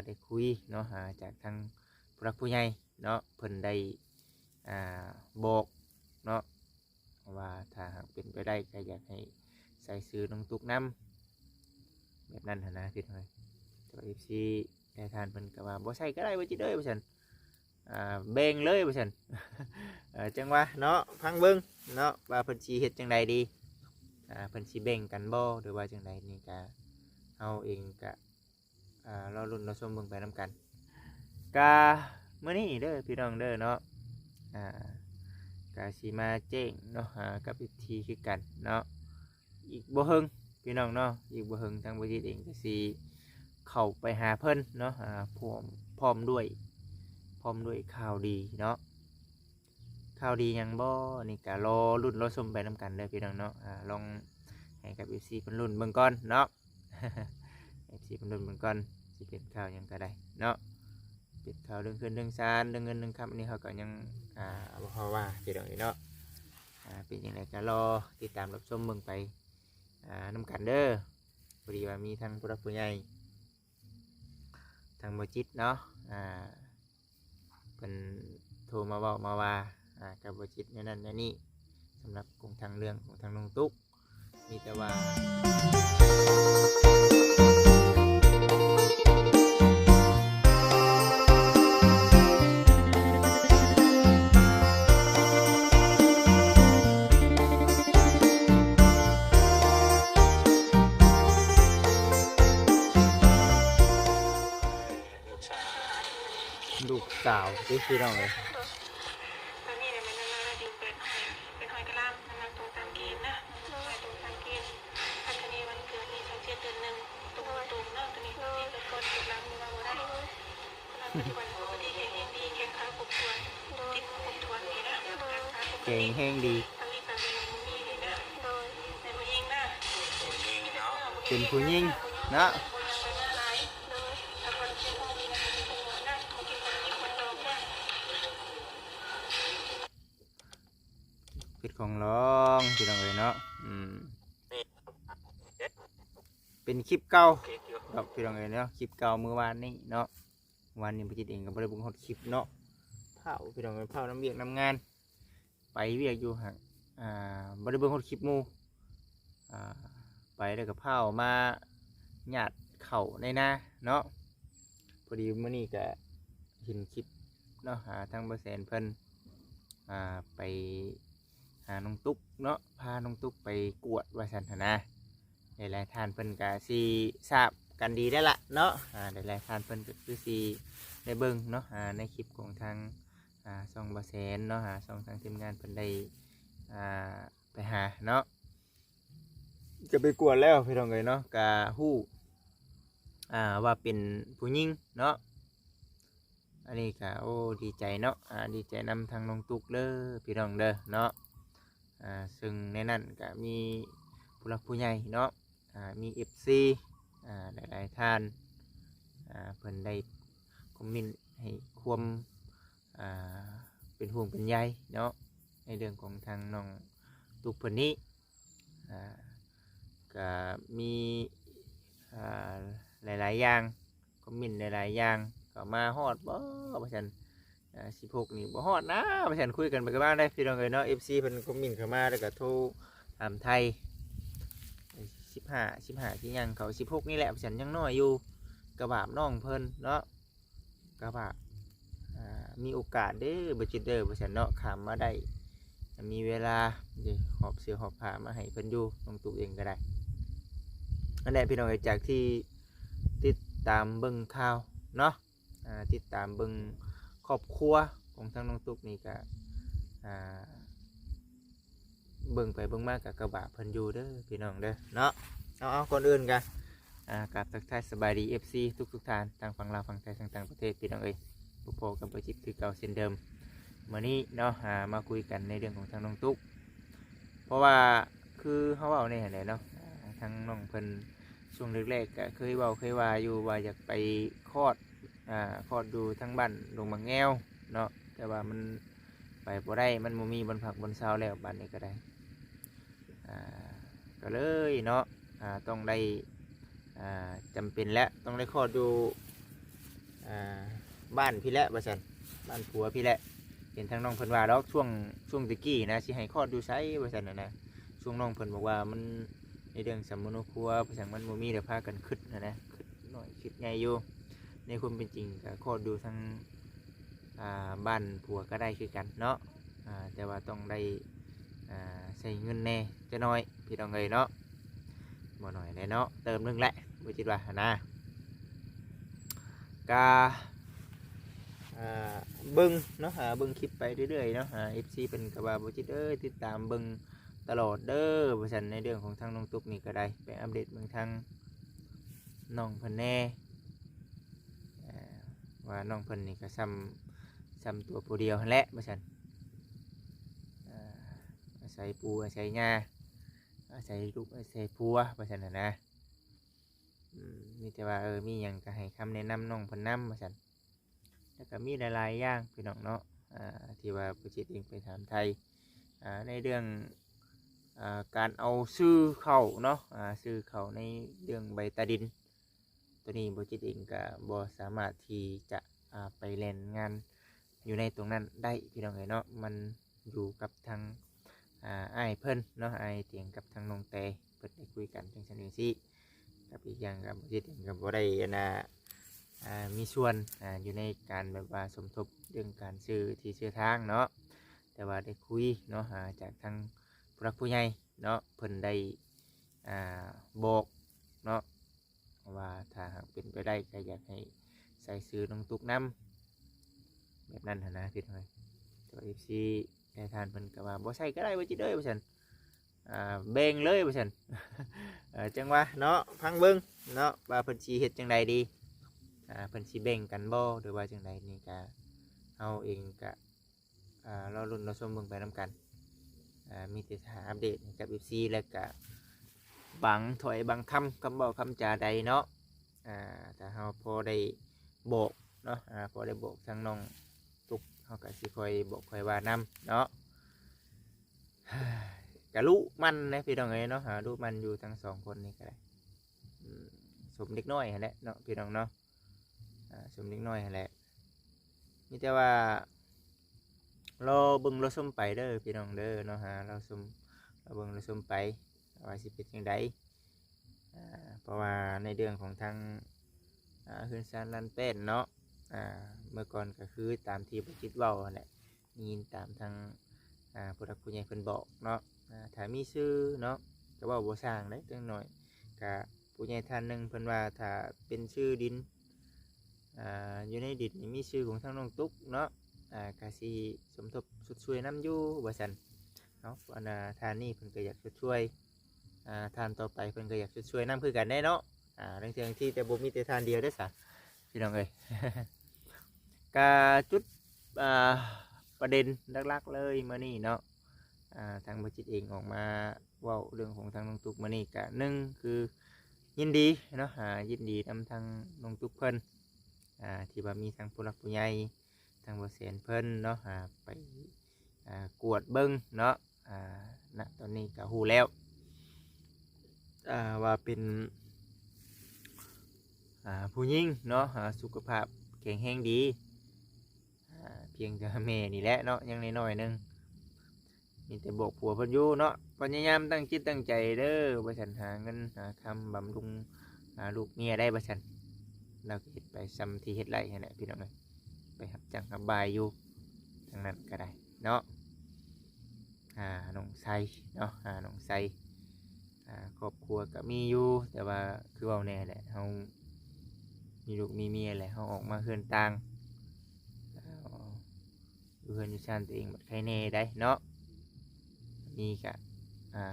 ได้คุยเนาะจากทางผู้รักผู้ใหญ่เนาะเพิ่นได้บอกเนาะว่าถ้าหากเป็นไปได้ก็อยากให้ใส่ซื้อน้องตุกน้ำแบบนั้นนะพี่น้อยตัวเอฟซีได้ทานเพิ่นก็ว่าบ่ใส่ก็ได้บ่จิเด้อว่าซั่นแบ่งเลยว่าซั่น จังว่าเนาะพังเบิ่งเนาะว่าเพิ่นสิเฮ็ดจังใดดีเพิ่นสิแบ่งกันบ่หรือว่าจังใดนี่ก็เฮาเองก็รอลุ้นรอชมเบิ่งไปนํกันกะมื้อนี้เด้อพี่น้องเด้อเนาะกะสิมาแจ้งเนาะกับพิธีคือกันเนาะอีกบ่เฮิงพี่น้องเนาะอีกบ่เฮิงทางบริษัทเองก็สิเข้าไปหาเพิ่นเนาะพร้อมด้วยข่าวดีเนาะข่าวดียังบ่นี่ก็รอลุ้นรอชมไปนํกันเด้อพี่น้องเนาะลองให้กับ FC เพิ่นลุ้นเบิ่งก่อนเนาะ FC เพิ่นลุ้นเบิ่งก่อนสิเป็นข่าวหยังก็ได้เนาะเป็นข่าวเรื่องขึ้นเรื่องศาลเรื่องเงินเรื่องคำอันนี้เขาก็ยังบ่ฮู้ว่าพี่น้องเนาะเป็นจังไดก็รอติดตามรับชมเบิ่งไปนํกันเด้อพอดีว่ามีทางผู้รักผู้ใหญ่ทางบ่จิตเนาะเพิ่นโทรมาเว้ามาว่ากับบ่จิตนั่นนี่สำหรับกงทางเรื่องของทางน้องตุ๊กมีแต่ว่าลูกสาวที่พี่น้องเลยตอนนี้เนี่ยมันนาดิวเป็นหอยกระลำนำตรงตามเกณฑ์นะตรงตามเกณฑ์อันนี้วันเกิดนี่เขาเดือนหนึ่งตรงเนาะตัวนี้ที่เป็นคนถูกล้างมือมาได้ปัจจุบันปกติแข็งดีแข็งขาปกทวนติดปกทวนนี่นะเก่งแห้งดีอันนี้เป็นมีนี่นะในผู้หญิงนะเป็นผู้หญิงเนาะเป็นของร้องพี่น้องเลยเนาะเป็นคลิปเก่าดอกพี่น้องเลยเนาะคลิปเก่าเมื่อวานนี้เนาะวันนี้พี่จิตเองก็บ่ได้เบิ่งฮอดคลิปเนาะเผาพี่น้องเลยเผาน้ำเวียกน้ำงานไปเวียกอยู่ห่างบ่ได้เบิ่งฮอดคลิปหมู่ไปแล้วก็เผามาหยาดเข่าในนาเนาะพอดีมื้อนี้ก็เห็นคลิปเนาะทางบ่แสนเพิ่นไปหาน้องตุ๊กเนาะพาน้องตุ๊กไปกวดว่าซั่นหั่นนะหลายๆท่านเพิ่นก็สิทราบกันดีได้ละเนาะหลายๆท่านเพิ่นก็คือสิได้เบิ่งเนาะในคลิปของทางช่องบ่แสนเนาะช่องทางทีมงานเพิ่นได้ไปหาเนาะจะไปกวดแล้วพี่น้องเอ้ยเนาะก็ฮู้ว่าเป็นผู้หญิงเนาะอันนี้ก็โอ้ดีใจเนาะดีใจนำทางน้องตุ๊กเด้อพี่น้องเด้อเนาะซึ่งในนั้นก็มีผู้หลักผู้ใหญ่เนาะมี FC หลายๆท่านเพิ่นได้คอมเมนต์ให้ความเป็นห่วงเป็นใยเนาะในเรื่องของทางน้องตุ๊กเพิ่นนี้ก็มีหลายๆอย่างคอมเมนต์หลายๆอย่างก็มาฮอดบ่ว่าซั่น16นี่บ่ฮอดนะว่าซั่นคุยกันไปกันบ้างได้พี่น้องเอ้ยเนาะ FC เพิ่นคอมเมนต์เข้ามาแล้วก็โทรถามไทย15ที่ยังเขา16นี่แหละว่าซั่นยังน้อยอยู่กระบาบน้องเพิ่นเนาะกระบาบมีโอกาสเด้อบ่จิตเด้อว่าซั่นเนาะข้ามมาได้มีเวลาหอบเสื้อหอบผ้ามาให้เพิ่นอยู่น้องตุ๊กเองก็ได้นั่นแหละพี่น้องเอ้ยจากที่ติดตามเบิ่งข่าวเนาะติดตามเบิ่งครอบครัวของทางน้องตุ๊กนี่ก็เบิ่งไปเบิ่งมากกับกระบะเพิ่นอยู่เด้อพี่น้องเด้อเนาะเอาก่อนอื่นกันกับทักทายสบายดี FC ทุกท่านทางฝั่งลาวฝั่งไทยต่างประเทศพี่น้องเอ้ยพบกับประจิตคือเก่าเช่นเดิมมื้อนี้เนาะมาคุยกันในเรื่องของทางน้องตุ๊กเพราะว่าคือเฮาเว้าในหั่นแหละเนาะทางน้องเพิ่นช่วงแรกๆก็เคยว่าอยู่ว่าอยากไปคลอดดูทั้งบ้านดงบางแง้วเนาะแต่ว่ามันไปบ่ได้มันบ่มีบนผักบนเสาแล้วบ้านนี้ก็ได้ก็เลยเนาะต้องได้จำเป็นและต้องได้คลอดดู อ่าบ้านพี่แหละว่าซั่นบ้านผัวพี่แหละเห็นทางน้องเพิ่นว่าดอกช่วงตะกี้นะสิให้คลอดอยู่ไสว่าซั่นนะช่วงน้องเพิ่นบอกว่ามันในเรื่องสมมโนครัวเพราะฉะนั้นมันบ่มีแต่พากันคิดนะคิดน้อยคิดใหญ่อยู่ในความเป็นจริงก็คลอดอยู่ทางบ้านผัวก็ได้คือกันเนาะแต่ว่าต้องได้ใช้เงินแน่จะน้อยพี่น้องเอ้ยเนาะบ่น้อยแน่เนาะเติมนึงแหละบ่คิดว่านะกาเบิ้งเนาะเบิ้งคลิปไปเรื่อยๆเนาะFC เป็นกว่าบ่จิตติดตามเบิ้งตลอดเด้อว่าซั่นในเรื่องของทางน้องตุ๊กนี่ก็ได้ไปอัปเดตเบิ่งทางน้องเพิ่นแน่ว่าน้องเพิ่นนี่ก็ซ้ำตัวผู้เดียวหั่นแหละว่าซั่นอาศัยปู่อาศัยย่าอาศัยลูกอาศัยผัวว่าซั่นน่ะนะมีแต่ว่ามีหยังก็ให้คำแนะนำน้องเพิ่นนำว่าซั่นแล้วก็มีหลายๆอย่างพี่น้องเนาะที่ว่าผู้จิตเองไปถามไทยในเรื่องการเอาซื้อเข้าเนาะซื้อเข้าในเรื่องใบตาดินตัวนี้ผู้จิตเองก็บ่สามารถที่จะไปเล่นงานอยู่ในตรงนั้นได้พี่น้องเนาะมันอยู่กับทางอ้ายเพิ่นเนาะอ้ายเตียงกับทางน้องแต่เพิ่นได้คุยกันจังซั่นจังซี่กับอีกอย่างก็ผู้จิตเองก็บ่ได้มีส่วนอยู่ในการแบบว่าสมทบเรื่องการซื้อที่ซื้อทางเนาะแต่ว่าได้คุยเนาะจากทางผู้รักผู้ใหญ่เนาะเพิ่นได้บอกเนาะว่าถ้าหากเป็นไปได้ก็อยากให้ใส่ซื้อน้องตุกน้ำแบบนั้นนะพี่น้อยตัว FC ได้ทานเพิ่นก็ว่าบ่ใส่ก็ได้บ่จิเด้อว่าซั่นเบ่งเลยว่าซั่น จังว่าเนาะพังเบิ่งเนาะว่าเพิ่นสิเฮ็ดจังใดดีเพิ่นสิแบ่งกันบ่หรือว่าจังใดนี่ก็เฮาเองก็รอลุ้นรอชมเบิ่งไปนำกันมีแต่หาอัปเดตกับ FC แล้วก็บางถ้อยบางคำเว้าคำจาใดเนาะถ้าเฮาพอได้บอกเนาะพอได้บอกทางน้องตุกเฮาก็สิค่อยบอกค่อยว่านํเนาะ ก็รู้มันนะพี่น้องเอ้ยเนาะรู้มันอยู่ทั้งสองคนนี่ก็ได้สมเด็กน้อยหั่นแหละเนาะพี่น้องเนาะสมเด็กน้อยหั่นแหละมีแต่ว่ารอเบิ่งรอชมไปเด้อพี่น้องเด้อเนาะเราเบิ่งรอชมไปว่าสิเป็นจังไดเพราะว่าในเรื่องของทางเฮือนซานลันเป็นเนาะเมื่อก่อนก็คือตามที่บ่คิดเว้าหั่นแหละยินตามทางผู้หลักผู้ใหญ่เพิ่นบอกเนาะถ้ามีชื่อเนาะก็เว้าบ่สร้างได้จังหน่อยก็ผู้ใหญ่ท่านหนึงเพิ่นว่าถ้าเป็นชื่อดินอยู่ในดินนี่มีชื่อของทางน้องตุ๊กเนาะกาสีสมทบสุดช่วยน้ำอยู่ว่าซั่นเนาะทานนี่เพิ่นก็อยากสุดช่วยทานต่อไปเพิ่นก็อยากสุดช่วยน้ำคือกันได้เนาะเรื่องที่แต่บ่มีแต่ทานเดียวได้ซะพี่น้องเอ้ย กาจุดประเด็นหลักๆเลยมื้อนี้เนาะทางบัจิตเองออกมาเว้าเรื่องของทางน้องตุ๊กมื้อนี้ก็หนึ่งคือยินดีเนาะยินดีนำทางน้องตุ๊กเพิ่นที่ว่ามีทางผู้หลักผู้ใหญ่ทางบ่แสนเพิ่นเนาะไปกวดเบิ่งเนาะณตอนนี้ก็ฮู้แล้วว่าเป็นผู้หญิงเนาะสุขภาพแข็งแรงดีเพียงแต่แม่นี่แหละเนาะยังน้อยๆนึงมีแต่บอกผัวเพิ่นอยู่เนาะพยายามตั้งจิตตั้งใจเด้อบ่ซั่นหาเงินหาคำบำรุงลูกเมียได้บ่ซั่นเราก็เฮ็ดไปซ้ำที่เฮ็ดไรนั่นแหละพี่น้องเอ้ยไปหับจังหับบายอยู่ทางนั้นก็ได้เนาะน้องไซเนาะน้องไซครอบครัวก็มีอยู่แต่ว่าคือเว้าแน่แหละเฮามีลูกมีเมียแหละเฮาออกมาเฮือนต่างอยู่เฮือนอยู่ชานตัวเองบัดใครแน่ได้เนาะมีก็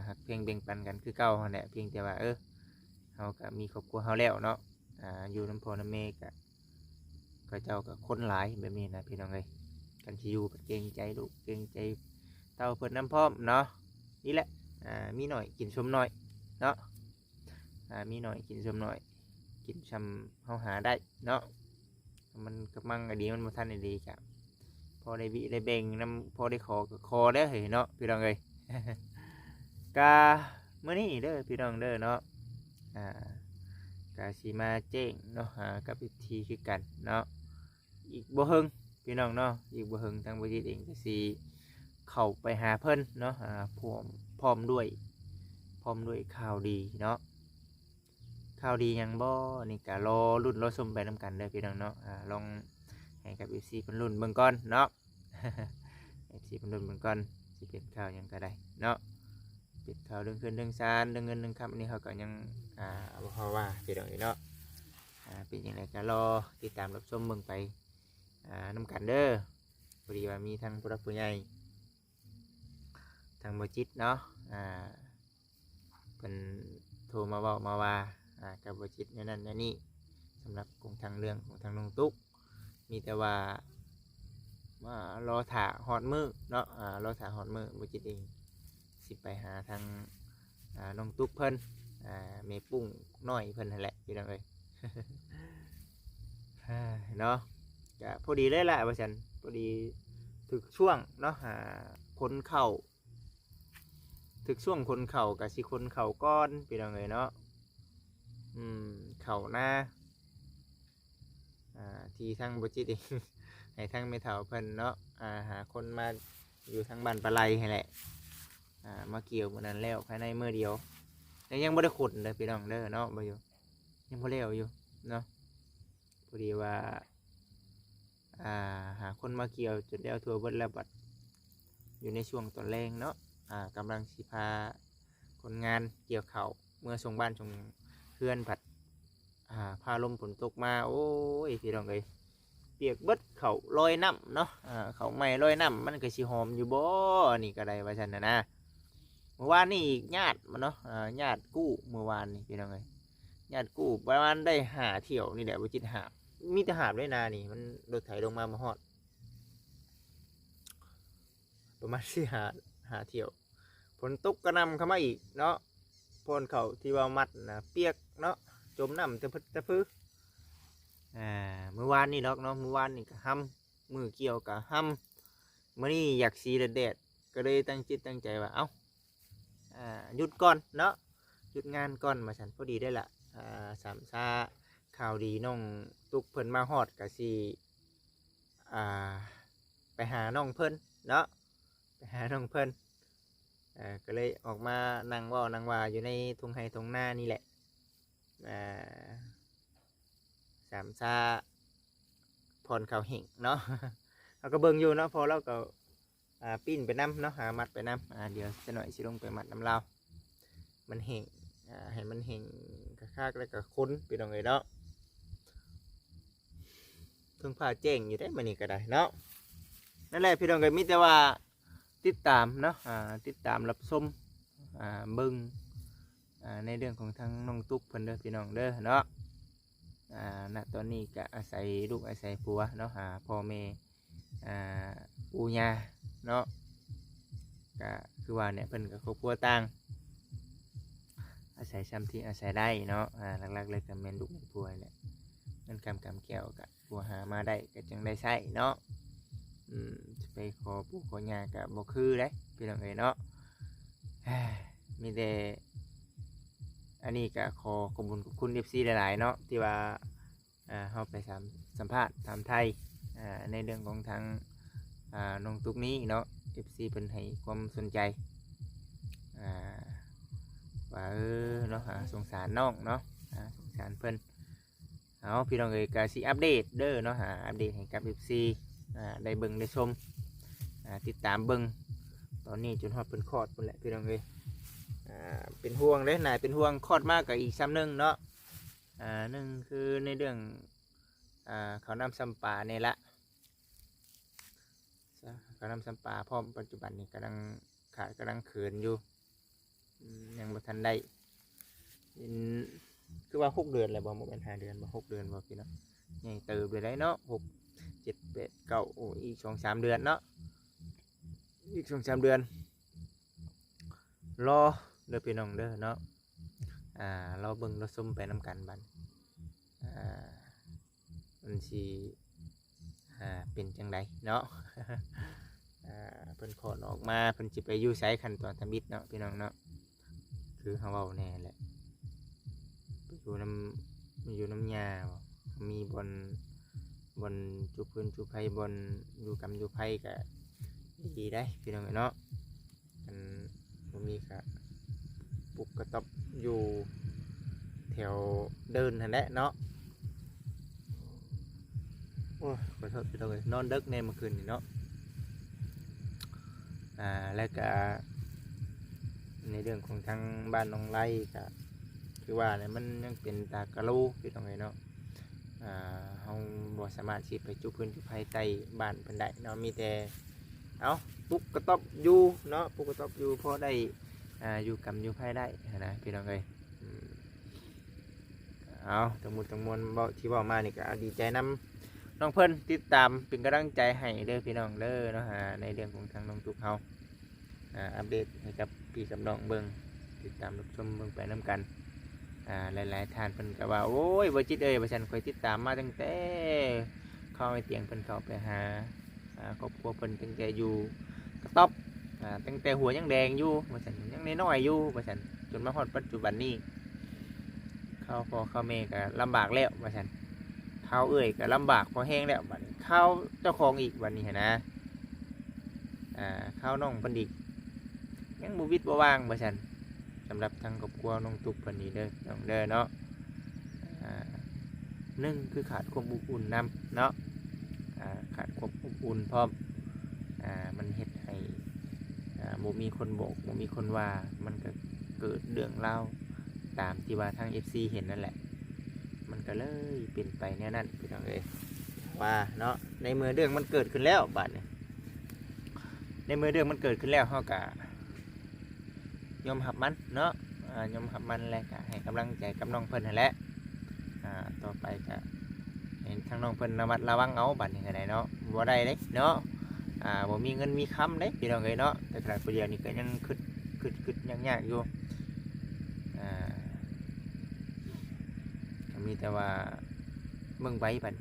หักเพียงแบ่งปันกันคือเก่าหั่นแหละเพียงแต่ว่าเฮาก็มีครอบครัวเฮาแล้วเนาะอยู่น้ำพ่อน้ำแม่ก็เจ้ากับคนหลายแบบนี้นะพี่น้องเอ้ยกันที่อยู่เกรงใจลูกเกรงใจเต้าเพิ่นน้ำพร้อมเนาะนี่แหละมีหน่อยกินชมหน่อยเนาะมีหน่อยกินชมหน่อยกินชำเฮาหาได้เนาะมันกำลังอดีมันบ่ทันดีจ้ะพอได้วิได้แบ่งน้ำพอได้ขอก็ขอได้เฮ้ยเนาะพี่น้องเอ้ย กาเมื่อนี้เด้อพี่น้องเด้อเนาะกาสีมาเจ้งเนาะกับพิธีคือกันเนาะ อีกบ่เฮิงพี่น้องเนาะอีกบ่เฮิงทางบ่จิตเองก็สิเข้าไปหาเพิ่นเนาะพร้อมด้วยข่าวดีเนาะข่าวดีหยังบ่นี่ก็รอลุ้นรอชมไปนำกันเด้อพี่น้องเนาะลองให้กับ FC เพิ่นลุ้นเบิ่งก่อนเนาะ FC เพิ่นลุ้นเบิ่งก่อนสิเป็นข่าวหยังก็ได้เนาะเป็นข่าวเรื่องคืนเรื่องซานเรื่องเงินเรื่องคำอันนี้เขาก็ยังบ่ฮู้ว่าพี่น้องเนาะเป็นจังไดก็รอติดตามรับชมเบิ่งไปนำกันเด้อพอดีว่ามีทางผู้รักผู้ใหญ่ทางบ่จิตเนาะเป็นโทรมาบอกมาว่ากับบ่จิตในนั้นในนี้สำหรับของทางเรื่องของทางน้องตุ๊กมีแต่ว่ารอถ่าฮอดมือเนาะรอถ่าฮอดมือบ่จิตเองสิไปหาทางน้องตุ๊กเพิ่นแม่ปุ้งน้อยเพิ่นนั่นแหละพี่น้องเอ้ย เนาะก็พอดีเลยแหละว่าฉันพอดีถึกช่วงเนาะคนเข่าถึกช่วงคนเข่ากับสิคนเข่าก้อนพี่น้องเลยเนาะเข่าหน้าที่ทางบจิตเอง ให้ทางไม่เท่าเพิ่นเนาะหาคนมาอยู่ทางบ้านปลาไหลให้แหละมาเกี่ยวมื้อนั้นแล้วภายในมื้อเดียวแต่ยังบ่ได้ขุดเลยพี่น้องเด้อเนาะบ่อยู่ยังบ่แล้วอยู่เนาะพอดีว่าหาคนมาเกี่ยวจนได้เอาทัวร์เบิดแล้วบัดอยู่ในช่วงตอนแรงเนาะกำลังสิพาคนงานเกี่ยวเขาเมื่อส่งบ้านส่งเพื่อนผัดพาลมฝนตกมาโอ้ยพี่น้องเอ้ยเปียกเบิดเขาลอยน้ำเนาะเขาใหม่ลอยน้ำมันก็สิหอมอยู่บ่นี่ก็ได้ว่าฉันนะเมื่อวานนี่ญาติมันเนาะญาติกู้เมื่อวานนี่พี่น้องเอ้ยญาติกู้ประมาณได้5 เที่ยวนี่แหละวิจิตหามีแต่หาบด้วยนานี่มันรถไถลงมาฮอดประมาณหาเที่ยวฝนตกกระนำเข้ามาอีกเนาะพนเขาที่ว่ามัดนะเปียกเนาะจมน้ำตะพื้เมื่อวานนี่เนาะเมื่อวานนี่ก็ห้ำมือเกี่ยวกับห้ำมื่อนี้อยากสีแดดก็เลยตั้งจิตตั้งใจว่าหยุดก่อนเนาะหยุดงานก่อนมาฉันพอดีได้ละสามซาข่าวดีน้องตุกเพิ่นมาฮอดกับสีไปหาน้องเพิ่นเนาะไปหาน้องเพิ่นก็เลยออกมานั่งว่าอยู่ในทุ่งไร่ทุ่งนานี่แหละสามซาพรเขาเห่งเนาะ เราก็เบิ่งอยู่เนาะพอเราก็ปิ้นไปน้ำเนาะหามัดไปน้ำเดี๋ยวจะหน่อยสิลงไปมัดน้ำเรามันเห่งให้มันเห่งคากๆแล้วก็ค้นไปตรงไหนเนาะเพิ่งพาแจ้งอยู่ได้มานี่ก็ได้เนาะนั่นแหละพี่น้องก็มิแต่ว่าติดตามเนาะติดตามรับชมเบิ่งในเรื่องของทางน้องตุ๊กเพิ่นเด้อพี่น้องเด้อเนาะณตอนนี้ก็อาศัยลูกอาศัยผัวเนาะพ่อแม่ปู่ย่าเนาะก็คือว่าเนี่ยเพิ่นกับครอบครัวต่างอาศัยซ้ำที่อาศัยได้เนาะหลักๆเลยก็แม่นลูกแม่นผัวเนี่ยเงินกำแก้วกับผัวหามาได้ก็จึงได้ใช้เนาะจะไปขอปู่ขอย่าก็บ่คือได้พี่น้องเอ้ยเนาะมีแต่อันนี้ก็ขอขอบคุณ FC หลายๆเนาะที่ว่าเขาไปสัมภาษณ์ถามไทยในเรื่องของทางน้องตุ๊กนี้เนาะ FC เป็นให้ความสนใจว่าเนาะสงสารน้องเนาะสงสารเพิ่นเอาพี่น้องเอ้ยก็สิอัปเดตเด้อเนาะอัปเดตให้กับ FC ได้เบิ่งได้ชมติดตามเบิ่งตอนนี้จนฮอดเพิ่นคลอดพุ่นแหละพี่น้องเอ้ยเป็นห่วงเลยนายเป็นห่วงคลอดมากกับอีกซ้ำหนึ่งเนาะหนึ่งคือในเรื่องเขานำซ้ำป่าเนี่ยละเขานำซ้ำป่าพร้อมปัจจุบันนี้กำลังขาดกำลังเขินอยู่ยังบ่ทันได้คือว่า6 เดือนเลยบ่เป็น5 เดือนบ่6 เดือนบ่พี่เนาะใหญ่เติบเลยได้เนาะ6 7 8 9โอ้อีก2-3 เดือนเนาะอีก2-3 เดือนรอเด้อพี่น้องเด้อเนาะเราเบิ่งเราส้มไปน้ำกันบันมันสิเป็นจังไดเนาะเพิ่นขอออกมาเพิ่นสิไปอยู่ไสขั้นตอนทำบิดเนาะพี่น้องเนาะคือเฮาเว้าแน่แหละอยู่น้ำยามีบน บนจุพื้นจุไผบนอยู่กำอยู่ไผก็ดีได้พี่น้องเนาะมันบ่มีก็ปลูกกระต๊อบอยู่แถวเดินนั่นแหละเนาะโอ้ยขอโทษพี่น้องเอ้ยนอนดึกแน่เมื่อคืนนี่เนาะแล้วก็ในเรื่องของทางบ้านน้องไร่ก็คือว่าเนี่ยมันยังเป็นตากะลูพี่น้องเอ้ยเนาะเราบ่สามารถสิไปจุพื้นจุไผใต้บ้านเพิ่นได้เนาะมีแต่เอาปลูกกระต๊อบอยู่เนาะปลูกกระต๊อบอยู่พอได้อยู่กำอยู่ไผได้นะพี่น้องเอ้ยเอาทั้งหมดทั้งมวลที่บอกมานี่ก็ดีใจนำน้องเพิ่นติดตามเป็นกำลังใจให้เด้อพี่น้องเด้อเนาะในเรื่องของทางน้องทุกเฮาอัปเดตให้กับพี่กับน้องเบิ่งติดตามรับชมเบิ่งไปน้ำกันหลายๆท่านเพิ่นก็ว่าโอ้ยบ่จิตเอ้ยว่าฉันคอยติดตามมาตั้งแต่เข้าไอเตียงเพิ่นเข้าไปหาครอบครัวเพิ่นตั้งแต่อยู่กระต๊อบตั้งแต่หัวยังแดงอยู่ว่าฉันยังน้อยๆอยู่ว่าฉันจนมาฮอดปัจจุบันนี้เข้าพ่อเข้าแม่ก็ลำบากแล้วว่าฉันข้าวเอ้ยก็ลำบากพอแห้งแล้วบัดนี้ข้าวเจ้าของอีกวันนี้นะข้าวน้องเพิ่นอีกยังบ่วิตบ่ว่างว่าฉันสำหรับทางครอบครัวน้องตุ๊กเพิ่นนี่เด้อน้องเด้อเนาะหนึ่งคือขาดความอบอุ่นนำเนาะขาดความอบอุ่นพร้อมมันเฮ็ดให้บ่มีคนบอกบ่มีคนว่ามันก็เกิดเรื่องราวตามที่ว่าทาง FC เห็นนั่นแหละมันก็เลยเป็นไปแนวนั้นพี่น้องเอ้ยว่าเนาะในเมื่อเรื่องมันเกิดขึ้นแล้วบัดนี้ในเมื่อเรื่องมันเกิดขึ้นแล้วเฮาก็ยอมรับมันเนาะยอมรับมันแล้วก็ให้กำลังใจกับน้องเพิ่นนั่นแหละต่อไปก็เห็นทางน้องเพิ่นระมัดระวังเอาบัดนี้ก็ได้เนาะบ่ได้เด้เนาะบ่มีเงินมีคำเด้พี่น้องเอ้ยเนาะแต่ขณะผู้เดียวนี่ก็ยังคิดยากๆอยู่ก็มีแต่ว่าเบิ่งไว้บัด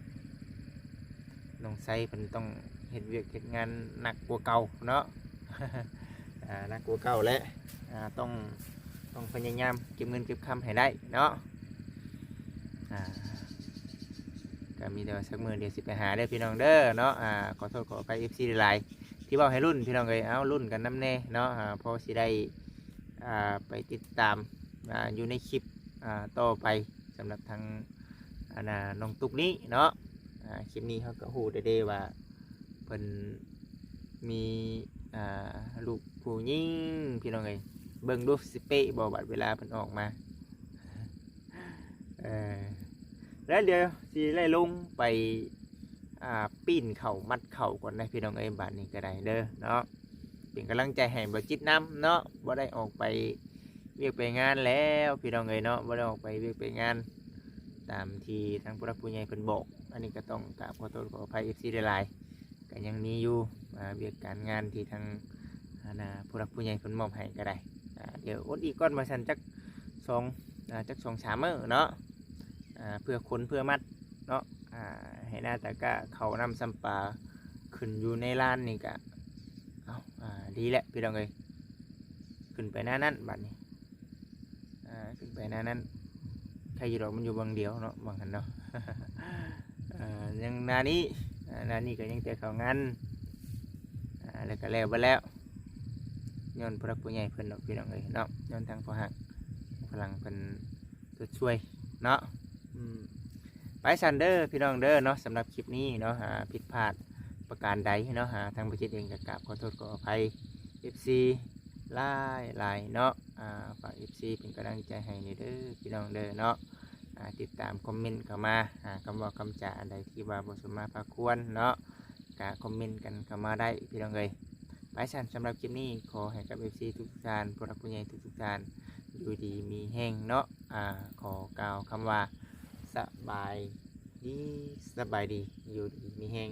น้องไซเพิ่นต้องเฮ็ดเวียกเฮ็ดงานหนักกว่าเก่าเนาะ หนักกว่าเก่าแล้วต้องพยายามเก็บเงินเก็บคำให้ได้เนาะก็มีแต่ว่าสักมือเดี๋ยวสิไปหาได้พี่น้องเด้อเนาะขอโทษขอไป FC หลายที่บอกให้รุ่นพี่น้องเลยเอารุ่นกันน้ำแน่เนาะพอสิได้ไปติดตามอยู่ในคลิปต่อไปสำหรับทางน้องตุ๊กนี้เนาะคลิปนี้เขาก็ฮู้ได้ว่าเพิ่นมีลูกผู้หญิงพี่น้องเลยเบิ่งดูสิเป๊ะบ่บัดเวลาเพิ่นออกมาแล้วเดี๋ยวสิไล่ลงไปปีนเข่ามัดเข่าก่อนนะพี่น้องเอ้ยบัดนี้ก็ได้เด้อเนาะเป็นกำลังใจให้บ่จิตน้ำเนาะบ่ได้ออกไปเวียกไปงานแล้วพี่น้องเอ้ยเนาะบ่ได้ออกไปเวียกไปงานตามที่ทางผู้รักผู้ใหญ่เพิ่นบอกอันนี้ก็ต้องกราบขอโทษขออภัย FC หลายๆก็ยังมีอยู่เวียกการงานที่ทางผู้รักผู้ใหญ่เพิ่นมอบให้ก็ได้เดี๋ยวอดอีกก่อนมาสั่นจัก2-3 มื้อเนาะเพื่อคนเพื่อมัดเนาะให้หน้าตะกะเขานำซัมปลาขึ้นอยู่ในร้านนี่กะดีแหละพี่น้องเอ้ยขึ้นไปหน้านั้นบัดนี้ขึ้นไปหน้านั้นใครอยู่หรอกมันอยู่บางเดียวเนาะบางหันเนาะ ยังหน้านี้ก็ยังแต่เขางานแล้วก็แล้วไปแล้วย้อนพระผู้ใหญ่เพิ่นเนาะพี่น้องเอ้ยเนาะย้อนทางพอหักพลังเพิ่นช่วยเนาะไปซันเดอร์พี่น้องเด้อเนาะสำหรับคลิปนี้เนาะผิดพลาดประการใดเนาะทางประเทศเองก็กราบขอโทษขออภัย FC หลายเนาะฝาก FC เป็นกำลังใจให้เด้อพี่น้องเด้อเนาะติดตามคอมเมนต์เข้ามาคำว่าคำจาอันใดที่ว่าบ่สมมาพาควรเนาะก็คอมเมนต์กันเข้ามาได้พี่น้องเอ้ยไปซันสำหรับคลิปนี้ขอให้กับ FC ทุกท่านผู้รักผู้ใหญ่ทุกท่านอยู่ดีมีแห้งเนาะขอกล่าวคำว่าสบายดีอยู่ดีมีแห้ง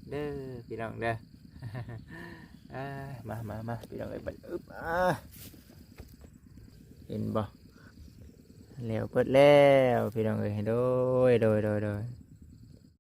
เด้อพี่น้องเด้อ มาพี่น้องเอ้ยบัดเห็นบ่แล้วเปิดแล้วพี่น้องเอ้ยโดย